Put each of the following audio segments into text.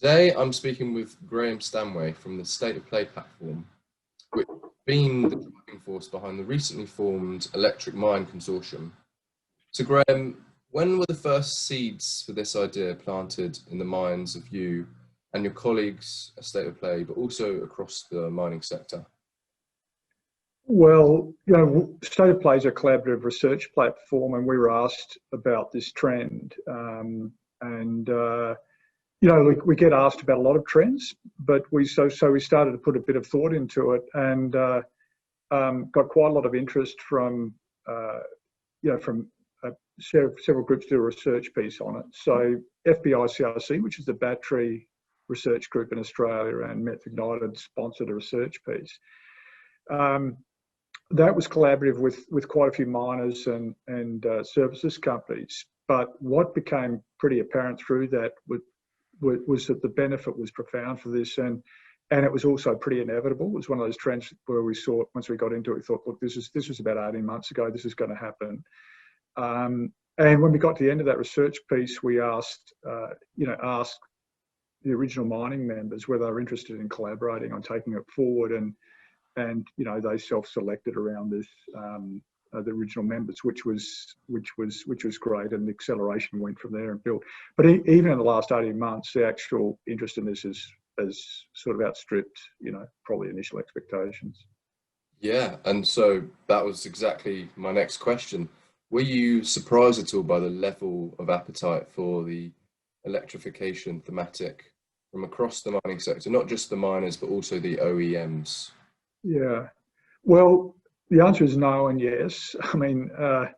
Today, I'm speaking with Graeme Stanway from the State of Play platform, which has been the driving force behind the recently formed Electric Mine Consortium. So, Graeme, when were the first seeds for this idea planted in the minds of you and your colleagues at State of Play, but also across the mining sector? Well, State of Play is a collaborative research platform, and we were asked about this trend. We get asked about a lot of trends, but we started to put a bit of thought into it, and got quite a lot of interest from several groups to do a research piece on it. So FBICRC, which is the battery research group in Australia, and Meth Ignited sponsored a research piece. That was collaborative with quite a few miners and services companies. But what became pretty apparent through that was that the benefit was profound for this, and it was also pretty inevitable. It was one of those trends where we saw, once we got into it, we thought, look, this was about 18 months ago, this is going to happen. And when we got to the end of that research piece, we asked the original mining members whether they were interested in collaborating on taking it forward, and they self-selected around this, the original members, which was great, and the acceleration went from there and built. But even in the last 18 months, the actual interest in this has sort of outstripped, probably initial expectations. Yeah, and so that was exactly my next question. Were you surprised at all by the level of appetite for the electrification thematic from across the mining sector, not just the miners, but also the OEMs? Yeah, well, the answer is no and yes. I mean, I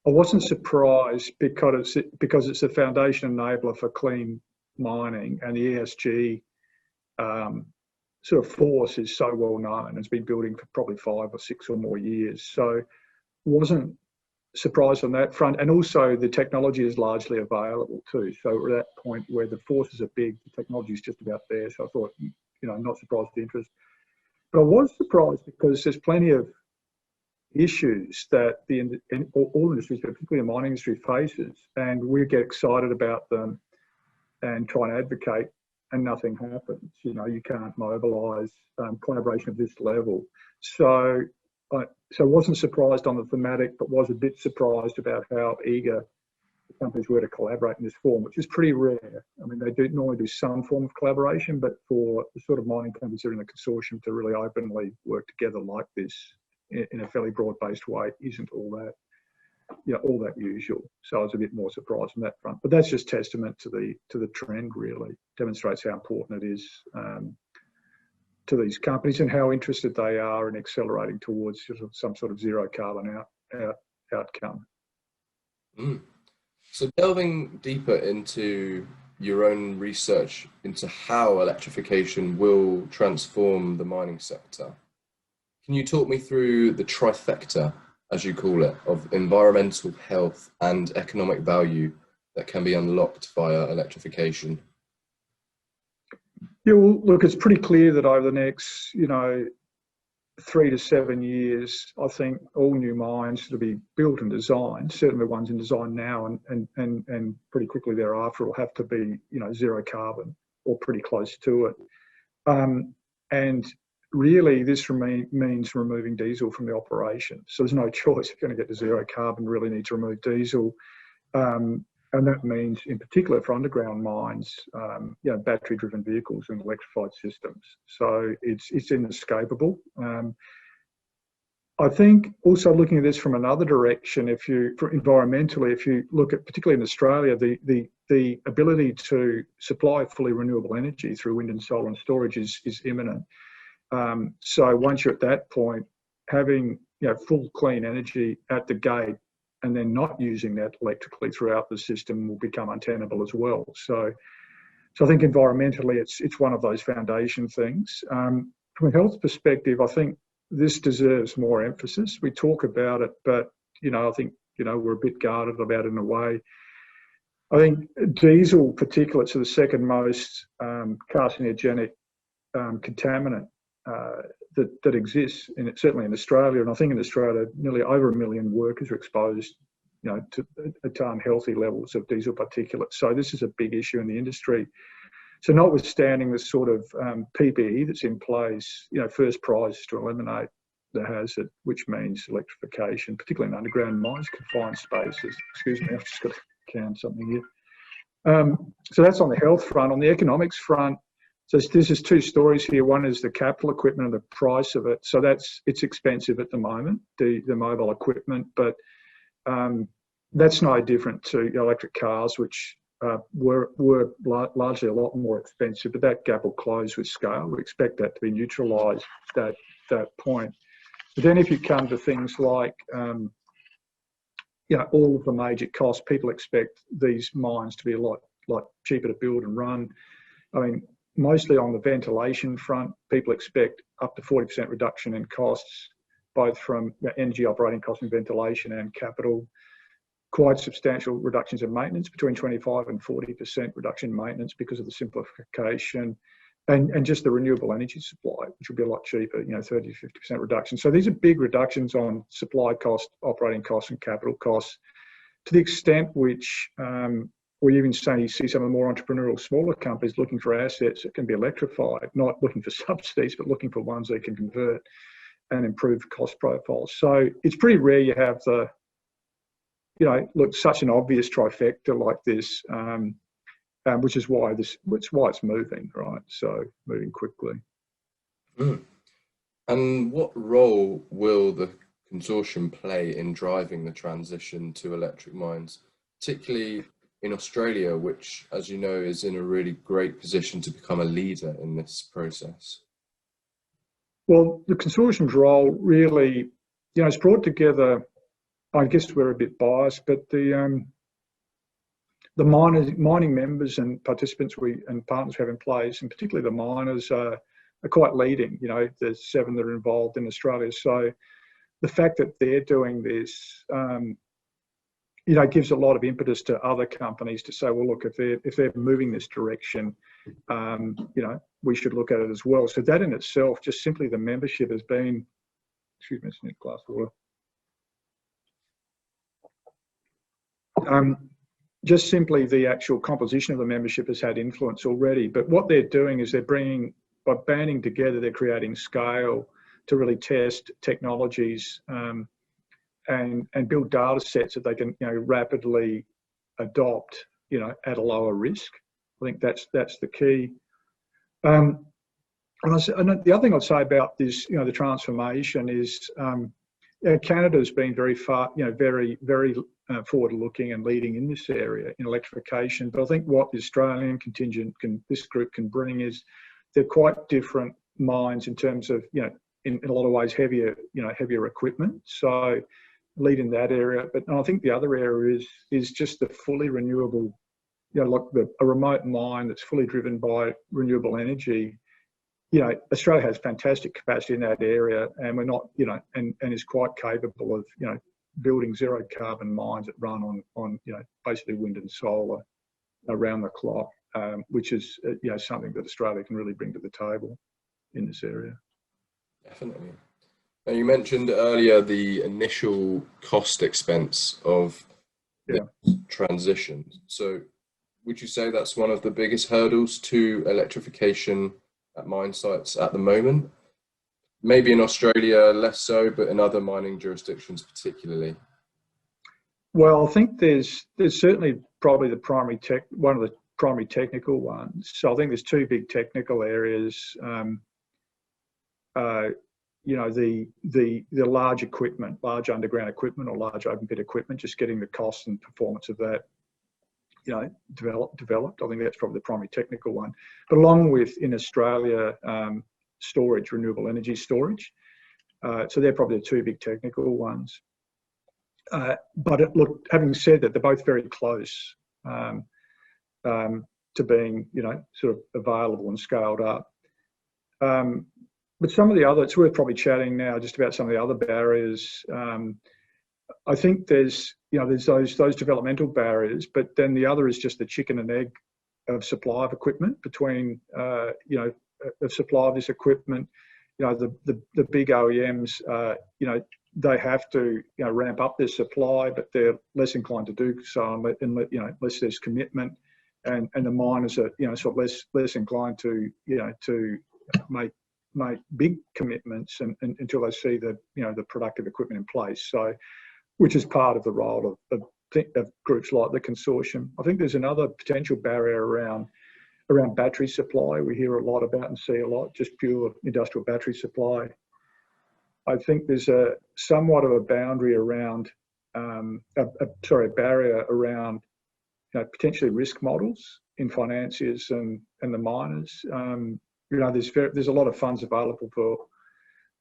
wasn't surprised because it's a foundation enabler for clean mining, and the ESG sort of force is so well known. It's been building for probably 5 or 6 or more years. So wasn't surprised on that front. And also the technology is largely available too. So we're at that point where the forces are big, the technology is just about there. So I thought, not surprised at the interest. But I was surprised because there's plenty of issues that all industries, but particularly the mining industry, faces, and we get excited about them and try and advocate, and nothing happens. You can't mobilise collaboration at this level. So I wasn't surprised on the thematic, but was a bit surprised about how eager the companies were to collaborate in this form, which is pretty rare. I mean, they do normally do some form of collaboration, but for the sort of mining companies that are in the consortium to really openly work together like this in a fairly broad-based way isn't all that usual. So I was a bit more surprised on that front. But that's just testament to the trend. Really demonstrates how important it is to these companies and how interested they are in accelerating towards some sort of zero carbon outcome. So delving deeper into your own research into how electrification will transform the mining sector, can you talk me through the trifecta, as you call it, of environmental, health and economic value that can be unlocked via electrification? Yeah, well, look, it's pretty clear that over the next, 3 to 7 years, I think all new mines to be built and designed, certainly the ones in design now and pretty quickly thereafter, will have to be, zero carbon or pretty close to it. And really, this means removing diesel from the operation. So there's no choice. If you're going to get to zero carbon, you really need to remove diesel. And that means, in particular for underground mines, battery-driven vehicles and electrified systems. So it's inescapable. I think also looking at this from another direction, environmentally, if you look at, particularly in Australia, the ability to supply fully renewable energy through wind and solar and storage is imminent. So once you're at that point, having full clean energy at the gate and then not using that electrically throughout the system will become untenable as well. So I think environmentally, it's one of those foundation things. From a health perspective, I think this deserves more emphasis. We talk about it, but I think we're a bit guarded about it in a way. I think diesel particulates are the second most carcinogenic contaminant that exists, certainly in Australia. And I think in Australia, nearly over 1 million workers are exposed, to unhealthy levels of diesel particulates. So this is a big issue in the industry. So notwithstanding the sort of PPE that's in place, first prize is to eliminate the hazard, which means electrification, particularly in underground mines, confined spaces. Excuse me, I've just got to can something here. So that's on the health front. On the economics front, so this is two stories here. One is the capital equipment and the price of it. So it's expensive at the moment, the mobile equipment, but that's no different to electric cars, which were largely a lot more expensive, but that gap will close with scale. We expect that to be neutralised at that point. But then if you come to things like, all of the major costs, people expect these mines to be a lot cheaper to build and run. I mean, mostly on the ventilation front, people expect up to 40% reduction in costs, both from energy operating costs and ventilation and capital. Quite substantial reductions in maintenance, between 25 and 40% reduction in maintenance because of the simplification and just the renewable energy supply, which will be a lot cheaper, 30 to 50% reduction. So these are big reductions on supply costs, operating costs and capital costs, to the extent which we even see some of the more entrepreneurial smaller companies looking for assets that can be electrified, not looking for subsidies, but looking for ones they can convert and improve cost profiles. So it's pretty rare you have such an obvious trifecta like this, which is why it's moving, right? So moving quickly. Mm. And what role will the consortium play in driving the transition to electric mines, particularly in Australia, which, as you know, is in a really great position to become a leader in this process? Well, the consortium's role really, it's brought together, I guess we're a bit biased, but the mining members and participants and partners we have in place, and particularly the miners, are quite leading. There's 7 that are involved in Australia. So the fact that they're doing this, gives a lot of impetus to other companies to say, well, look, if they're moving this direction, we should look at it as well. So that in itself, just simply the membership has been, excuse me, I need a glass of water. Just simply the actual composition of the membership has had influence already. But what they're doing is by banding together, they're creating scale to really test technologies and build data sets that they can rapidly adopt at a lower risk. I think that's the key. And the other thing I'd say about this, the transformation is Canada's been very very forward-looking and leading in this area in electrification. But I think what the Australian contingent this group can bring is they're quite different mines in terms of in a lot of ways heavier equipment. So lead in that area. But I think the other area is just the fully renewable, like a remote mine that's fully driven by renewable energy. Australia has fantastic capacity in that area, and we're not, and is quite capable of, building zero carbon mines that run on basically wind and solar around the clock, which is, something that Australia can really bring to the table in this area. Definitely. Now, you mentioned earlier the initial cost expense of the transition. So would you say that's one of the biggest hurdles to electrification at mine sites at the moment? Maybe in Australia less so, but in other mining jurisdictions particularly? Well, I think there's certainly probably one of the primary technical ones. So I think there's 2 big technical areas. The large equipment, large underground equipment or large open pit equipment, just getting the cost and performance of that, developed. I think that's probably the primary technical one. But along with, in Australia, storage, renewable energy storage. So they're probably the 2 big technical ones. But look, having said that, they're both very close to being, sort of available and scaled up. But some of the other, it's worth probably chatting now just about some of the other barriers. I think there's those developmental barriers, but then the other is just the chicken and egg of supply of equipment between, of supply of this equipment. The big OEMs, they have to, ramp up their supply, but they're less inclined to do so unless there's commitment. and the miners are, you know, sort of less inclined to, you know, to make big commitments until they see the, you know, the productive equipment in place. So, which is part of the role of groups like the consortium. I think there's another potential barrier around battery supply. We hear a lot about and see a lot, just pure industrial battery supply. I think there's somewhat of a boundary around, a barrier around, you know, potentially risk models in financiers and the miners. You know, there's a lot of funds available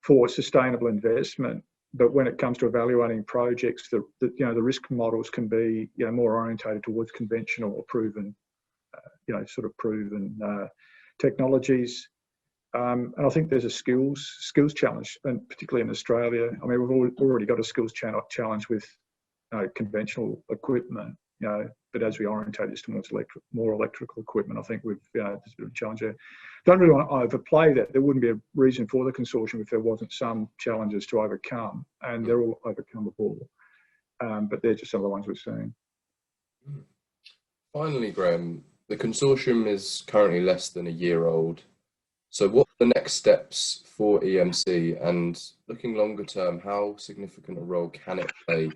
for sustainable investment, but when it comes to evaluating projects, you know, the risk models can be, you know, more orientated towards conventional or proven, you know, sort of proven technologies. And I think there's a skills challenge, and particularly in Australia. I mean, we've already got a skills challenge with conventional equipment, you know, but as we orientate this towards more electrical equipment, I think there's a bit of a challenge there. Don't really want to overplay that. There wouldn't be a reason for the consortium if there wasn't some challenges to overcome, and they're all overcomable. But they're just some of the ones we're seeing. Finally, Graeme, the consortium is currently less than a year old. So what are the next steps for EMC, and looking longer term, how significant a role can it play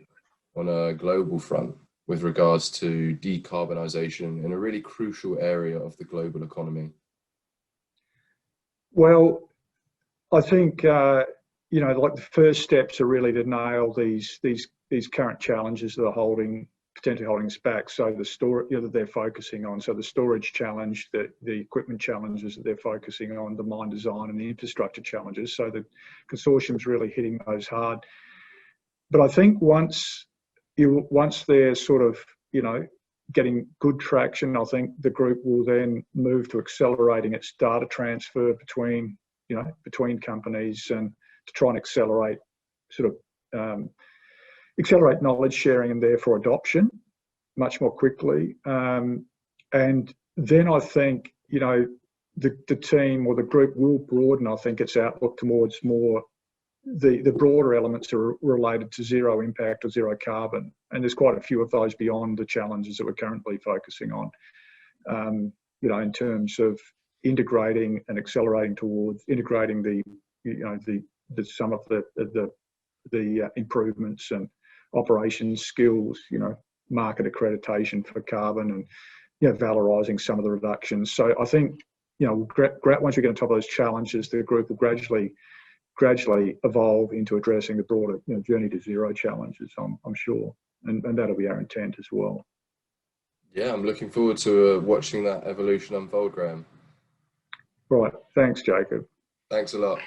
on a global front with regards to decarbonisation in a really crucial area of the global economy? Well, I think, you know, like the first steps are really to nail these current challenges that are potentially holding us back. So the storage, you know, that they're focusing on. So the storage challenge, the equipment challenges that they're focusing on, the mine design and the infrastructure challenges. So the consortium's really hitting those hard. But I think once they're sort of, you know, getting good traction, I think the group will then move to accelerating its data transfer between companies, and to try and accelerate knowledge sharing and therefore adoption much more quickly. And then I think, you know, the team or the group will broaden, I think, its outlook towards more the broader elements are related to zero impact or zero carbon. And there's quite a few of those beyond the challenges that we're currently focusing on, you know, in terms of integrating and accelerating towards integrating some of the improvements and operations skills, you know, market accreditation for carbon, and, you know, valorising some of the reductions. So I think, you know, once we get on top of those challenges, the group will gradually evolve into addressing the broader, you know, journey to zero challenges, I'm sure, and that'll be our intent as well. Yeah, I'm looking forward to watching that evolution unfold, Graeme. Right, thanks, Jacob. Thanks a lot.